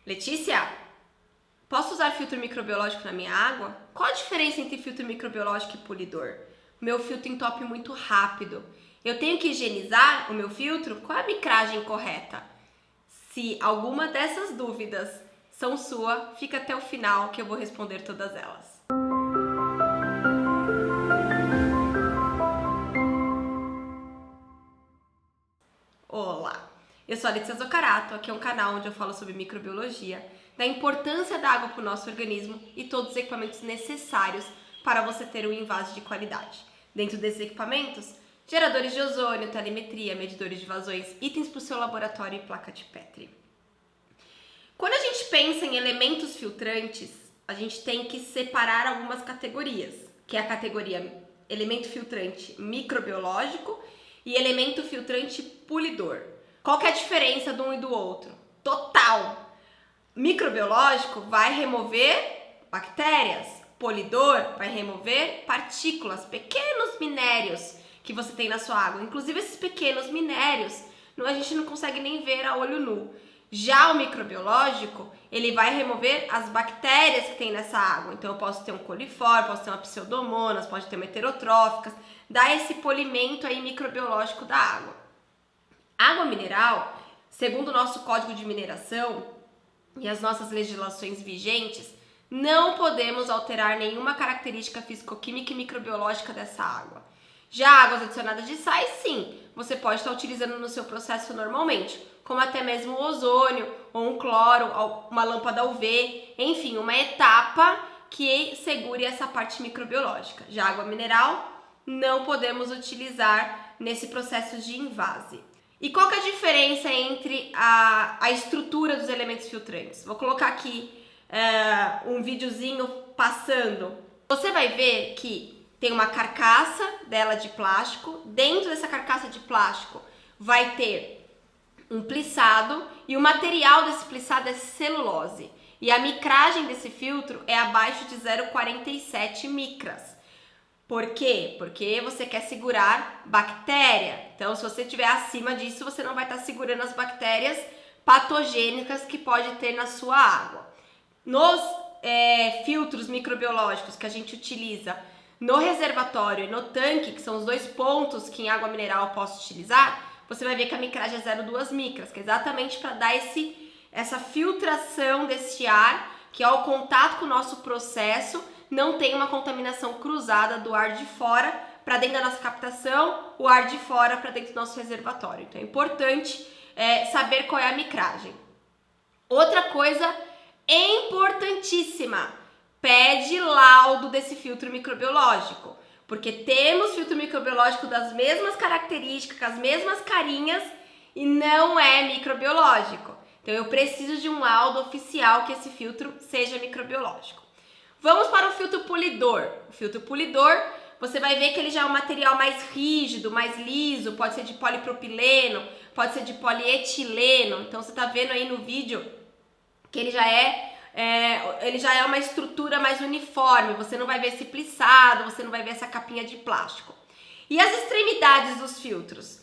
Letícia, posso usar filtro microbiológico na minha água? Qual a diferença entre filtro microbiológico e polidor? Meu filtro entope muito rápido. Eu tenho que higienizar o meu filtro? Qual é a micragem correta? Se alguma dessas dúvidas são sua, fica até o final que eu vou responder todas elas. Olá, eu sou a Letícia Zoccarato, aqui é um canal onde eu falo sobre microbiologia, da importância da água para o nosso organismo e todos os equipamentos necessários para você ter um invase de qualidade. Dentro desses equipamentos, geradores de ozônio, telemetria, medidores de vazões, itens para o seu laboratório e placa de Petri. Quando a gente pensa em elementos filtrantes, a gente tem que separar algumas categorias, que é a categoria elemento filtrante microbiológico e elemento filtrante polidor. Qual que é a diferença de um e do outro? Total! Microbiológico vai remover bactérias, polidor vai remover partículas, pequenos minérios que você tem na sua água. Inclusive esses pequenos minérios a gente não consegue nem ver a olho nu. Já o microbiológico, ele vai remover as bactérias que tem nessa água. Então eu posso ter um coliforme, posso ter uma pseudomonas, pode ter uma heterotróficas, dá esse polimento aí microbiológico da água. Água mineral, segundo o nosso código de mineração e as nossas legislações vigentes, não podemos alterar nenhuma característica físico-química e microbiológica dessa água. Já águas adicionadas de sais, sim, você pode estar utilizando no seu processo normalmente, como até mesmo o ozônio, ou um cloro, uma lâmpada UV, enfim, uma etapa que segure essa parte microbiológica. Já água mineral, não podemos utilizar nesse processo de invase. E qual que é a diferença entre a estrutura dos elementos filtrantes? Vou colocar aqui um videozinho passando. Você vai ver que tem uma carcaça dela de plástico. Dentro dessa carcaça de plástico vai ter um plissado e o material desse plissado é celulose. E a micragem desse filtro é abaixo de 0,47 micras. Por quê? Porque você quer segurar bactéria. Então, se você estiver acima disso, você não vai estar segurando as bactérias patogênicas que pode ter na sua água. Nos filtros microbiológicos que a gente utiliza no reservatório e no tanque, que são os dois pontos que em água mineral eu posso utilizar, você vai ver que a micragem é 0,2 micras, que é exatamente para dar essa filtração desse ar, que ao contato com o nosso processo não tem uma contaminação cruzada do ar de fora para dentro da nossa captação, o ar de fora para dentro do nosso reservatório. Então é importante saber qual é a micragem. Outra coisa importantíssima, pede laudo desse filtro microbiológico, porque temos filtro microbiológico das mesmas características, com as mesmas carinhas e não é microbiológico. Então eu preciso de um laudo oficial que esse filtro seja microbiológico. Vamos para o filtro polidor. O filtro polidor, você vai ver que ele já é um material mais rígido, mais liso, pode ser de polipropileno, pode ser de polietileno. Então você está vendo aí no vídeo que ele já é uma estrutura mais uniforme, você não vai ver esse plissado, você não vai ver essa capinha de plástico. E as extremidades dos filtros?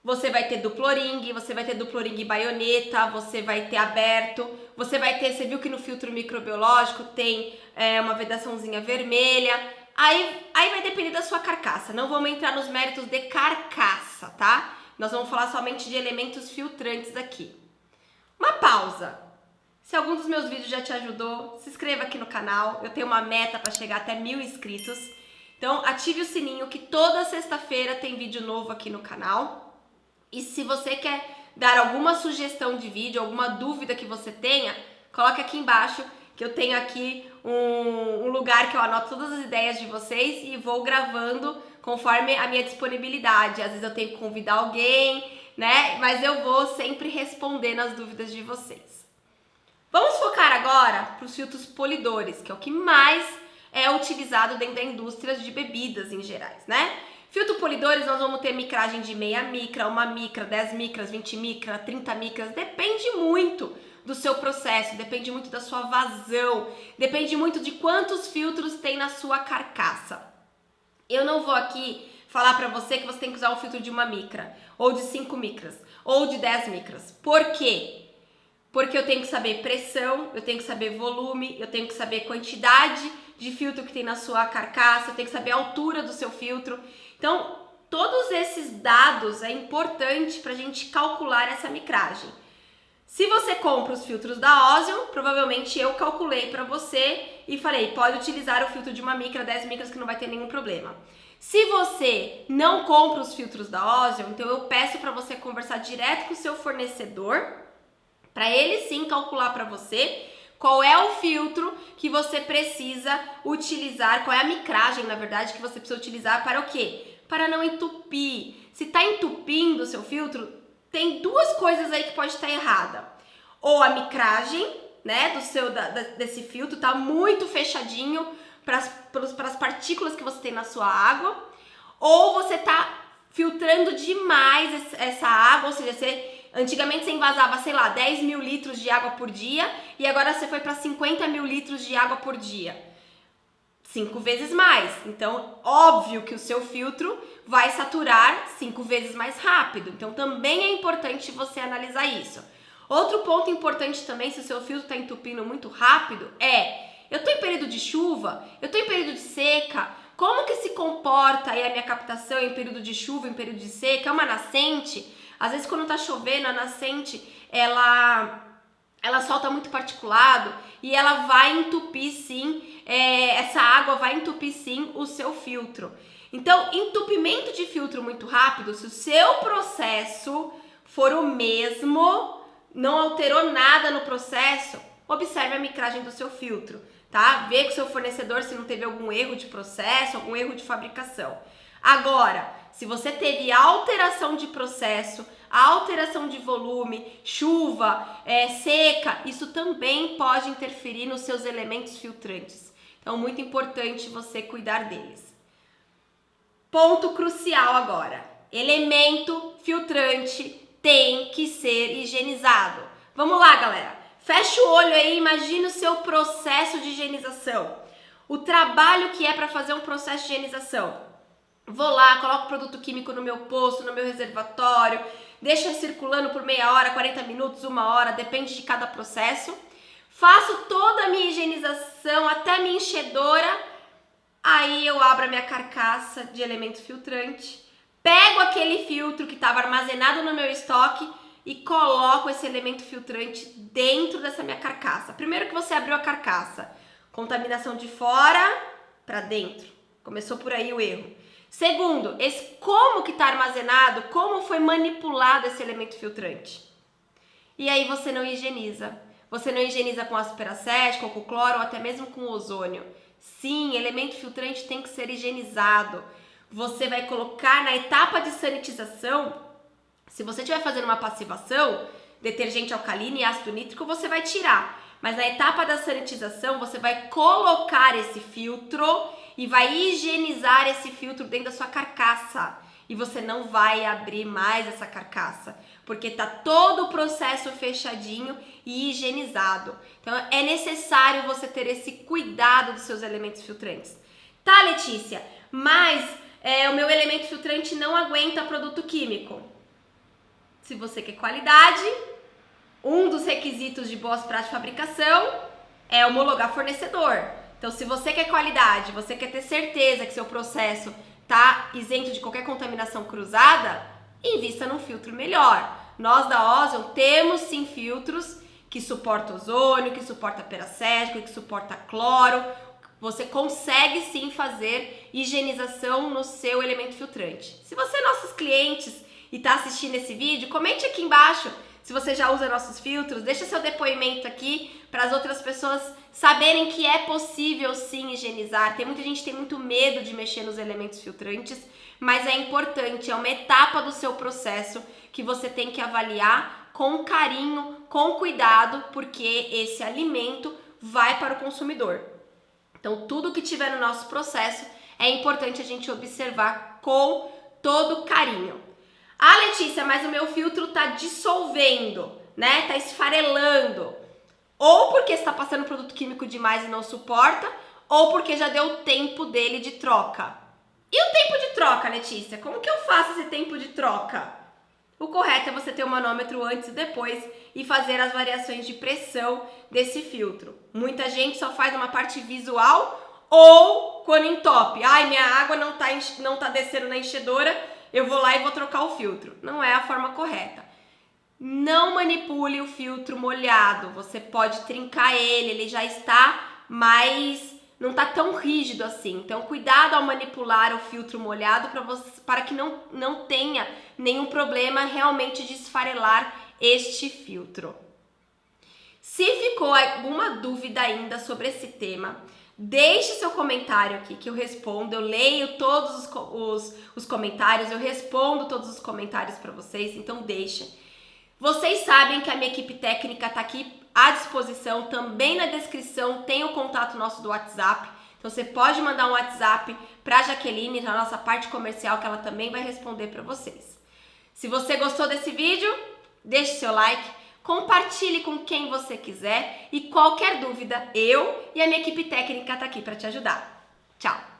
Você vai ter duplo ring, você vai ter duplo ring baioneta, você vai ter aberto, você viu que no filtro microbiológico tem uma vedaçãozinha vermelha, aí vai depender da sua carcaça, não vamos entrar nos méritos de carcaça, tá? Nós vamos falar somente de elementos filtrantes aqui. Uma pausa. Se algum dos meus vídeos já te ajudou, se inscreva aqui no canal. Eu tenho uma meta para chegar até 1000 inscritos. Então, ative o sininho que toda sexta-feira tem vídeo novo aqui no canal. E se você quer dar alguma sugestão de vídeo, alguma dúvida que você tenha, coloque aqui embaixo que eu tenho aqui um lugar que eu anoto todas as ideias de vocês e vou gravando conforme a minha disponibilidade. Às vezes eu tenho que convidar alguém, né? Mas eu vou sempre respondendo as dúvidas de vocês. Vamos focar agora para os filtros polidores, que é o que mais é utilizado dentro da indústria de bebidas em gerais, né? Filtro polidores nós vamos ter micragem de meia micra, 1 micra, 10 micras, 20 micras, 30 micras, depende muito do seu processo, depende muito da sua vazão, depende muito de quantos filtros tem na sua carcaça. Eu não vou aqui falar para você que você tem que usar um filtro de 1 micra, ou de 5 micras, ou de 10 micras. Por quê? porque eu tenho que saber pressão, eu tenho que saber volume, eu tenho que saber quantidade de filtro que tem na sua carcaça, eu tenho que saber a altura do seu filtro. Então, todos esses dados é importante para a gente calcular essa micragem. Se você compra os filtros da Ozion, provavelmente eu calculei para você e falei, pode utilizar o filtro de 1 micra, 10 micras que não vai ter nenhum problema. Se você não compra os filtros da Ozion, então eu peço para você conversar direto com o seu fornecedor, para ele sim calcular para você qual é o filtro que você precisa utilizar, qual é a micragem, na verdade, que você precisa utilizar para o quê? Para não entupir. Se está entupindo o seu filtro, tem duas coisas aí que pode estar errada. Ou a micragem, né, desse filtro tá muito fechadinho para as partículas que você tem na sua água, ou você tá filtrando demais essa água, ou seja, antigamente você envasava, sei lá, 10 mil litros de água por dia e agora você foi para 50 mil litros de água por dia. 5 vezes mais. Então, óbvio que o seu filtro vai saturar 5 vezes mais rápido. Então, também é importante você analisar isso. Outro ponto importante também, se o seu filtro está entupindo muito rápido, eu estou em período de chuva, eu estou em período de seca, como que se comporta aí a minha captação em período de chuva, em período de seca? É uma nascente? Às vezes quando tá chovendo, a nascente, ela solta muito particulado e ela vai entupir sim, essa água vai entupir sim o seu filtro. Então, entupimento de filtro muito rápido, se o seu processo for o mesmo, não alterou nada no processo, observe a micragem do seu filtro, tá? Vê com o seu fornecedor se não teve algum erro de processo, algum erro de fabricação. Agora, se você teve alteração de processo, alteração de volume, chuva, seca, isso também pode interferir nos seus elementos filtrantes. Então, muito importante você cuidar deles. Ponto crucial agora. Elemento filtrante tem que ser higienizado. Vamos lá, galera. Fecha o olho aí, imagina o seu processo de higienização. O trabalho que é para fazer um processo de higienização. Vou lá, coloco produto químico no meu poço, no meu reservatório, deixo circulando por meia hora, 40 minutos, 1 hora, depende de cada processo. Faço toda a minha higienização, até a minha enchedora, aí eu abro a minha carcaça de elemento filtrante, pego aquele filtro que estava armazenado no meu estoque e coloco esse elemento filtrante dentro dessa minha carcaça. Primeiro que você abriu a carcaça, contaminação de fora para dentro. Começou por aí o erro. Segundo, como que está armazenado, como foi manipulado esse elemento filtrante. E aí você não higieniza. Você não higieniza com ácido peracético, ou com cloro, ou até mesmo com ozônio. Sim, elemento filtrante tem que ser higienizado. Você vai colocar na etapa de sanitização, se você estiver fazendo uma passivação, detergente alcalino e ácido nítrico, você vai tirar. Mas na etapa da sanitização, você vai colocar esse filtro e vai higienizar esse filtro dentro da sua carcaça. E você não vai abrir mais essa carcaça, porque está todo o processo fechadinho e higienizado. Então, é necessário você ter esse cuidado dos seus elementos filtrantes. Tá, Letícia, mas o meu elemento filtrante não aguenta produto químico. Se você quer qualidade, um dos requisitos de boas práticas de fabricação é homologar fornecedor. Então, se você quer qualidade, você quer ter certeza que seu processo está isento de qualquer contaminação cruzada, invista num filtro melhor. Nós da Ozion temos sim filtros que suportam ozônio, que suportam peracético, que suportam cloro. Você consegue sim fazer higienização no seu elemento filtrante. Se você é nossos clientes e está assistindo esse vídeo, comente aqui embaixo se você já usa nossos filtros, deixa seu depoimento aqui para as outras pessoas saberem que é possível sim higienizar. Muita gente tem muito medo de mexer nos elementos filtrantes, mas é importante, é uma etapa do seu processo que você tem que avaliar com carinho, com cuidado, porque esse alimento vai para o consumidor. Então, tudo que tiver no nosso processo é importante a gente observar com todo carinho. Ah, Letícia, mas o meu filtro tá dissolvendo, né? Tá esfarelando. Ou porque está passando produto químico demais e não suporta, ou porque já deu o tempo dele de troca. E o tempo de troca, Letícia? Como que eu faço esse tempo de troca? O correto é você ter o manômetro antes e depois e fazer as variações de pressão desse filtro. Muita gente só faz uma parte visual ou quando entope. Ai, minha água não tá descendo na enchedora, eu vou lá e vou trocar o filtro. Não é a forma correta. Não manipule o filtro molhado. Você pode trincar ele já está mais... não está tão rígido assim. Então, cuidado ao manipular o filtro molhado para que não tenha nenhum problema realmente de esfarelar este filtro. Se ficou alguma dúvida ainda sobre esse tema, deixe seu comentário aqui que eu respondo. Eu leio todos os comentários, eu respondo todos os comentários para vocês, então deixa. Vocês sabem que a minha equipe técnica está aqui à disposição, também na descrição tem o contato nosso do WhatsApp, então você pode mandar um WhatsApp para a Jaqueline, na nossa parte comercial, que ela também vai responder para vocês. Se você gostou desse vídeo, deixe seu like, compartilhe com quem você quiser e qualquer dúvida, eu e a minha equipe técnica está aqui para te ajudar. Tchau!